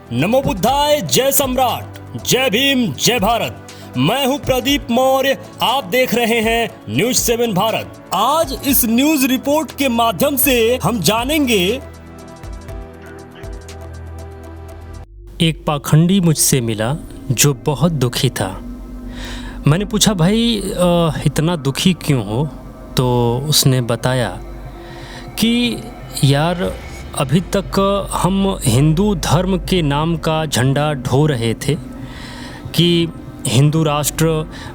नमो बुद्धाय, जय सम्राट, जय भीम, जय भारत। मैं हूं प्रदीप मौर्य, आप देख रहे हैं न्यूज 7 भारत। आज इस न्यूज रिपोर्ट के माध्यम से हम जानेंगे। एक पाखंडी मुझसे मिला जो बहुत दुखी था। मैंने पूछा, भाई इतना दुखी क्यों हो? तो उसने बताया कि यार अभी तक हम हिंदू धर्म के नाम का झंडा ढो रहे थे कि हिंदू राष्ट्र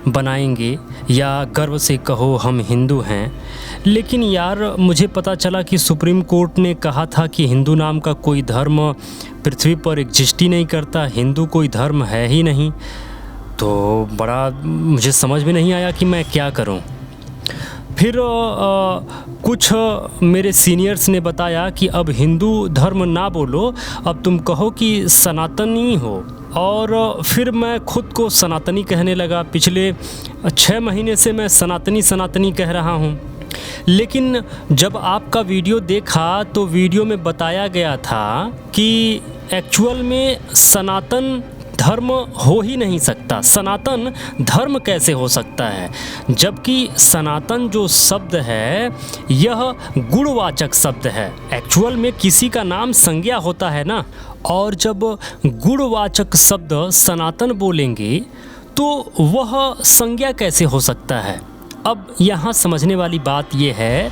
बनाएंगे या गर्व से कहो हम हिंदू हैं, लेकिन यार मुझे पता चला कि सुप्रीम कोर्ट ने कहा था कि हिंदू नाम का कोई धर्म पृथ्वी पर एग्जिस्ट ही नहीं करता, हिंदू कोई धर्म है ही नहीं। तो बड़ा मुझे समझ में नहीं आया कि मैं क्या करूं। फिर कुछ मेरे सीनियर्स ने बताया कि अब हिंदू धर्म ना बोलो, अब तुम कहो कि सनातनी हो। और फिर मैं खुद को सनातनी कहने लगा। पिछले 6 महीने से मैं सनातनी कह रहा हूँ। लेकिन जब आपका वीडियो देखा तो वीडियो में बताया गया था कि एक्चुअल में सनातन धर्म हो ही नहीं सकता। सनातन धर्म कैसे हो सकता है? जबकि सनातन जो शब्द है यह गुणवाचक शब्द है। एक्चुअल में किसी का नाम संज्ञा होता है ना, और जब गुणवाचक शब्द सनातन बोलेंगे तो वह संज्ञा कैसे हो सकता है? अब यहाँ समझने वाली बात यह है,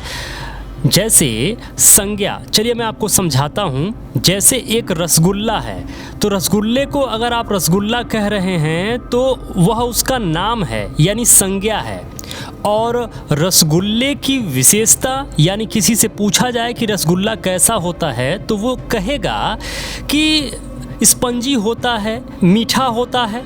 जैसे संज्ञा, चलिए मैं आपको समझाता हूँ। जैसे एक रसगुल्ला है, तो रसगुल्ले को अगर आप रसगुल्ला कह रहे हैं तो वह उसका नाम है यानी संज्ञा है। और रसगुल्ले की विशेषता यानी किसी से पूछा जाए कि रसगुल्ला कैसा होता है तो वो कहेगा कि स्पंजी होता है, मीठा होता है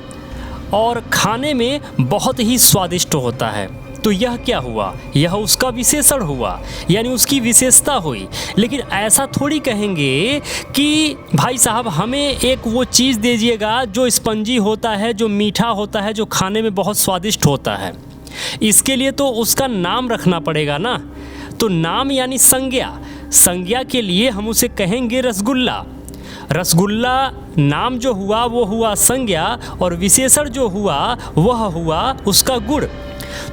और खाने में बहुत ही स्वादिष्ट होता है। तो यह क्या हुआ? यह उसका विशेषण हुआ यानी उसकी विशेषता हुई। लेकिन ऐसा थोड़ी कहेंगे कि भाई साहब हमें एक वो चीज़ दीजिएगा जो स्पंजी होता है, जो मीठा होता है, जो खाने में बहुत स्वादिष्ट होता है। इसके लिए तो उसका नाम रखना पड़ेगा ना। तो नाम यानी संज्ञा, संज्ञा के लिए हम उसे कहेंगे रसगुल्ला। रसगुल्ला नाम जो हुआ वो हुआ संज्ञा, और विशेषण जो हुआ वह हुआ उसका गुण।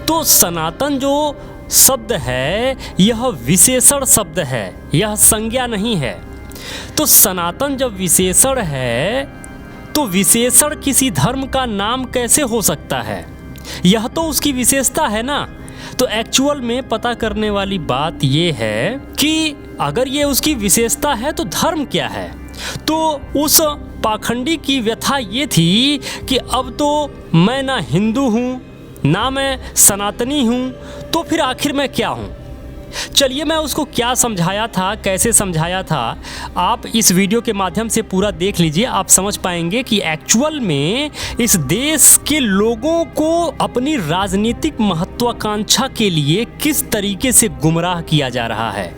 तो सनातन जो शब्द है यह विशेषण शब्द है, यह संज्ञा नहीं है। तो सनातन जब विशेषण है तो विशेषण किसी धर्म का नाम कैसे हो सकता है? यह तो उसकी विशेषता है ना। तो एक्चुअल में पता करने वाली बात यह है कि अगर ये उसकी विशेषता है तो धर्म क्या है? तो उस पाखंडी की व्यथा ये थी कि अब तो मैं ना हिंदू हूँ ना मैं सनातनी हूँ, तो फिर आखिर मैं क्या हूँ? चलिए मैं उसको क्या समझाया था, कैसे समझाया था, आप इस वीडियो के माध्यम से पूरा देख लीजिए। आप समझ पाएंगे कि एक्चुअल में इस देश के लोगों को अपनी राजनीतिक महत्वाकांक्षा के लिए किस तरीके से गुमराह किया जा रहा है।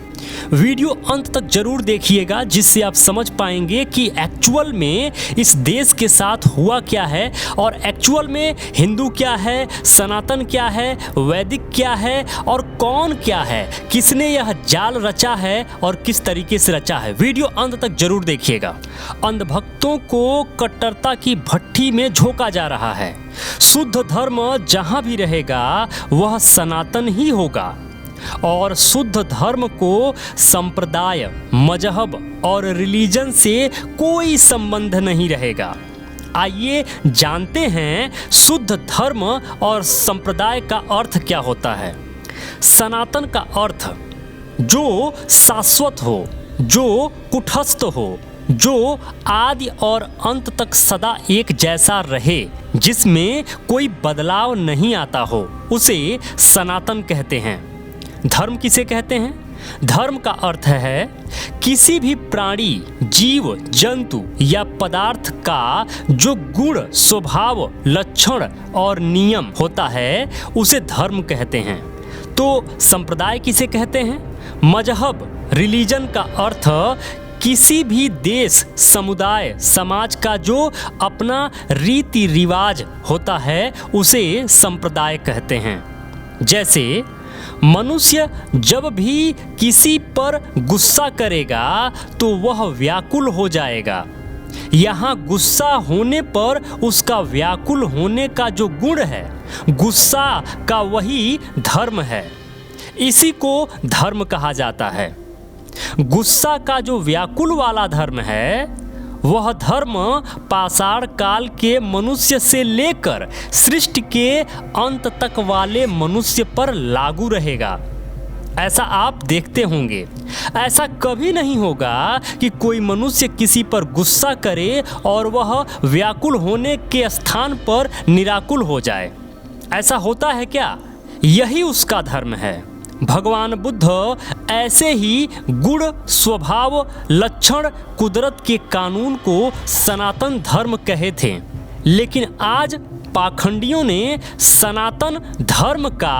वीडियो अंत तक जरूर देखिएगा, जिससे आप समझ पाएंगे कि एक्चुअल में इस देश के साथ हुआ क्या है और एक्चुअल में हिंदू क्या है, सनातन क्या है, वैदिक क्या है और कौन क्या है, किसने यह जाल रचा है और किस तरीके से रचा है। वीडियो अंत तक जरूर देखिएगा। अंधभक्तों को कट्टरता की भट्ठी में झोंका जा रहा है। शुद्ध धर्म जहां भी रहेगा वह सनातन ही होगा, और शुद्ध धर्म को संप्रदाय, मजहब और रिलीजन से कोई संबंध नहीं रहेगा। आइए जानते हैं शुद्ध धर्म और संप्रदाय का अर्थ क्या होता है। सनातन का अर्थ जो शाश्वत हो, जो कुटस्थ हो, जो आदि और अंत तक सदा एक जैसा रहे, जिसमें कोई बदलाव नहीं आता हो, उसे सनातन कहते हैं। धर्म किसे कहते हैं? धर्म का अर्थ है किसी भी प्राणी, जीव, जंतु या पदार्थ का जो गुण, स्वभाव, लक्षण और नियम होता है उसे धर्म कहते हैं। तो संप्रदाय किसे कहते हैं? मजहब, रिलीजन का अर्थ किसी भी देश, समुदाय, समाज का जो अपना रीति रिवाज होता है उसे संप्रदाय कहते हैं। जैसे मनुष्य जब भी किसी पर गुस्सा करेगा तो वह व्याकुल हो जाएगा, यहाँ गुस्सा होने पर उसका व्याकुल होने का जो गुण है, गुस्सा का वही धर्म है। इसी को धर्म कहा जाता है। गुस्सा का जो व्याकुल वाला धर्म है, वह धर्म पाषाण काल के मनुष्य से लेकर सृष्टि के अंत तक वाले मनुष्य पर लागू रहेगा। ऐसा आप देखते होंगे। ऐसा कभी नहीं होगा कि कोई मनुष्य किसी पर गुस्सा करे और वह व्याकुल होने के स्थान पर निराकुल हो जाए। ऐसा होता है क्या? यही उसका धर्म है। भगवान बुद्ध ऐसे ही गुण, स्वभाव, लक्षण, कुदरत के कानून को सनातन धर्म कहे थे। लेकिन आज पाखंडियों ने सनातन धर्म का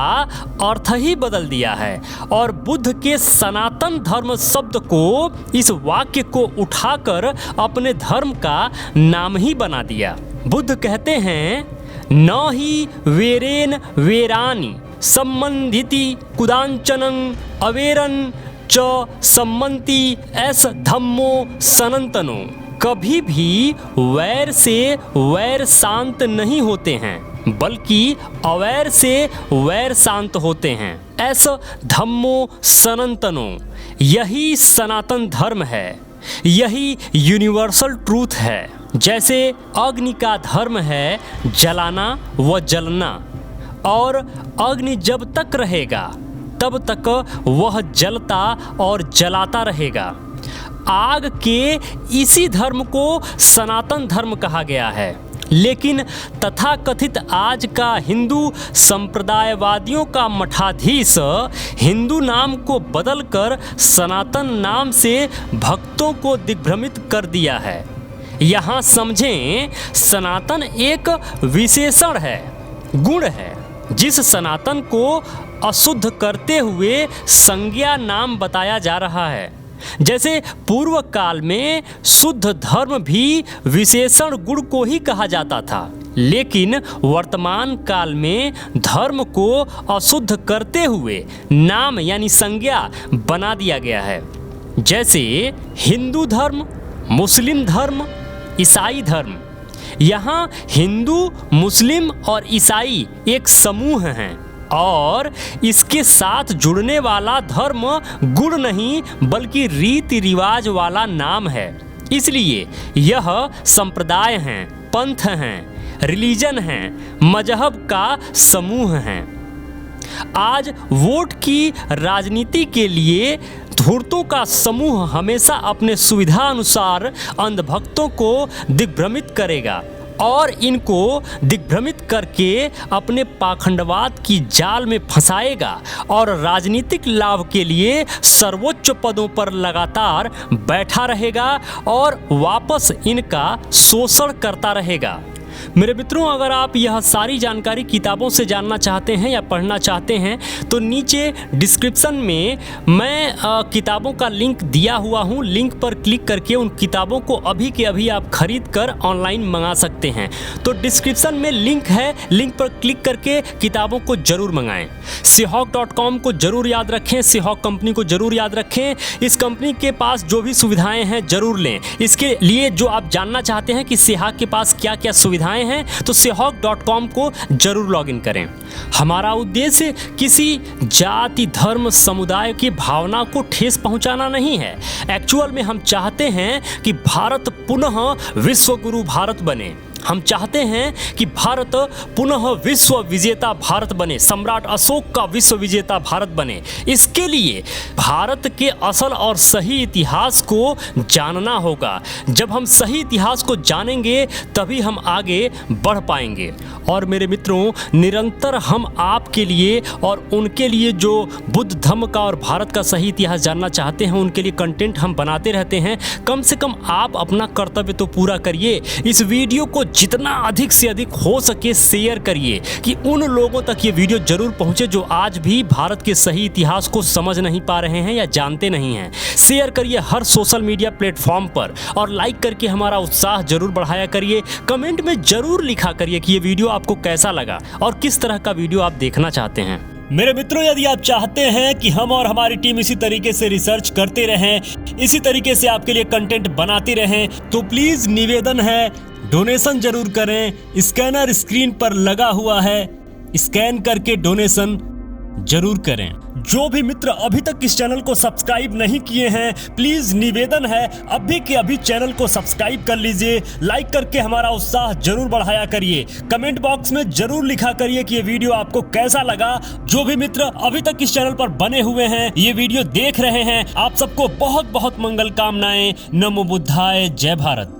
अर्थ ही बदल दिया है और बुद्ध के सनातन धर्म शब्द को, इस वाक्य को उठाकर अपने धर्म का नाम ही बना दिया। बुद्ध कहते हैं, न ही वेरेन वेरानी सम्बन्धिति कुदांचनं अवेरन च सम्मन्ति एस धम्मो सनातनो। कभी भी वैर से वैर शांत नहीं होते हैं, बल्कि अवैर से वैर शांत होते हैं। ऐसा धम्मो सनातनो, यही सनातन धर्म है, यही यूनिवर्सल ट्रूथ है। जैसे अग्नि का धर्म है जलाना व जलना, और अग्नि जब तक रहेगा तब तक वह जलता और जलाता रहेगा। आग के इसी धर्म को सनातन धर्म कहा गया है। लेकिन तथाकथित आज का हिंदू संप्रदायवादियों का मठाधीश हिंदू नाम को बदलकर सनातन नाम से भक्तों को दिग्भ्रमित कर दिया है। यहाँ समझें, सनातन एक विशेषण है, गुण है, जिस सनातन को अशुद्ध करते हुए संज्ञा नाम बताया जा रहा है। जैसे पूर्व काल में शुद्ध धर्म भी विशेषण गुण को ही कहा जाता था, लेकिन वर्तमान काल में धर्म को अशुद्ध करते हुए नाम यानी संज्ञा बना दिया गया है। जैसे हिंदू धर्म, मुस्लिम धर्म, ईसाई धर्म। यहाँ हिंदू, मुस्लिम और ईसाई एक समूह हैं और इसके साथ जुड़ने वाला धर्म गुण नहीं बल्कि रीति रिवाज वाला नाम है। इसलिए यह संप्रदाय हैं, पंथ हैं, रिलीजन हैं, मजहब का समूह हैं। आज वोट की राजनीति के लिए धूर्तों का समूह हमेशा अपने सुविधा अनुसार अंधभक्तों को दिग्भ्रमित करेगा और इनको दिग्भ्रमित करके अपने पाखंडवाद की जाल में फंसाएगा और राजनीतिक लाभ के लिए सर्वोच्च पदों पर लगातार बैठा रहेगा और वापस इनका शोषण करता रहेगा। मेरे मित्रों, अगर आप यह सारी जानकारी किताबों से जानना चाहते हैं या पढ़ना चाहते हैं तो नीचे डिस्क्रिप्शन में मैं किताबों का लिंक दिया हुआ हूं। लिंक पर क्लिक करके उन किताबों को अभी के अभी आप खरीद कर ऑनलाइन मंगा सकते हैं। तो डिस्क्रिप्शन में लिंक है, लिंक पर क्लिक करके किताबों को जरूर मंगाएं। Sihawk.com को जरूर याद रखें, Sihawk कंपनी को जरूर याद रखें। इस कंपनी के पास जो भी सुविधाएं हैं जरूर लें। इसके लिए जो आप जानना चाहते हैं कि Sihawk के पास क्या क्या सुविधाएं हैं तो Sihawk.com को जरूर लॉगिन करें। हमारा उद्देश्य किसी जाति, धर्म, समुदाय की भावना को ठेस पहुंचाना नहीं है। एक्चुअल में हम चाहते हैं कि भारत पुनः विश्व गुरु भारत बने। हम चाहते हैं कि भारत पुनः विश्व विजेता भारत बने, सम्राट अशोक का विश्व विजेता भारत बने। इसके लिए भारत के असल और सही इतिहास को जानना होगा। जब हम सही इतिहास को जानेंगे तभी हम आगे बढ़ पाएंगे। और मेरे मित्रों, निरंतर हम आपके लिए और उनके लिए जो बुद्ध धर्म का और भारत का सही इतिहास जानना चाहते हैं उनके लिए कंटेंट हम बनाते रहते हैं। कम से कम आप अपना कर्तव्य तो पूरा करिए। इस वीडियो को जितना अधिक से अधिक हो सके शेयर करिए कि उन लोगों तक ये वीडियो जरूर पहुंचे जो आज भी भारत के सही इतिहास को समझ नहीं पा रहे हैं या जानते नहीं हैं। शेयर करिए हर सोशल मीडिया प्लेटफॉर्म पर और लाइक करके हमारा उत्साह जरूर बढ़ाया करिए। कमेंट में जरूर लिखा करिए कि ये वीडियो आपको कैसा लगा और किस तरह का वीडियो आप देखना चाहते हैं। मेरे मित्रों, यदि आप चाहते हैं कि हम और हमारी टीम इसी तरीके से रिसर्च करते रहें, इसी तरीके से आपके लिए कंटेंट बनाती रहें, तो प्लीज निवेदन है, डोनेशन जरूर करें। स्कैनर स्क्रीन पर लगा हुआ है, स्कैन करके डोनेशन जरूर करें। जो भी मित्र अभी तक इस चैनल को सब्सक्राइब नहीं किए हैं, प्लीज निवेदन है अभी के अभी चैनल को सब्सक्राइब कर लीजिए। लाइक करके हमारा उत्साह जरूर बढ़ाया करिए। कमेंट बॉक्स में जरूर लिखा करिए कि ये वीडियो आपको कैसा लगा। जो भी मित्र अभी तक इस चैनल पर बने हुए हैं, ये वीडियो देख रहे हैं, आप सबको बहुत बहुत मंगल कामनाएं। नमो बुद्धाय, जय भारत।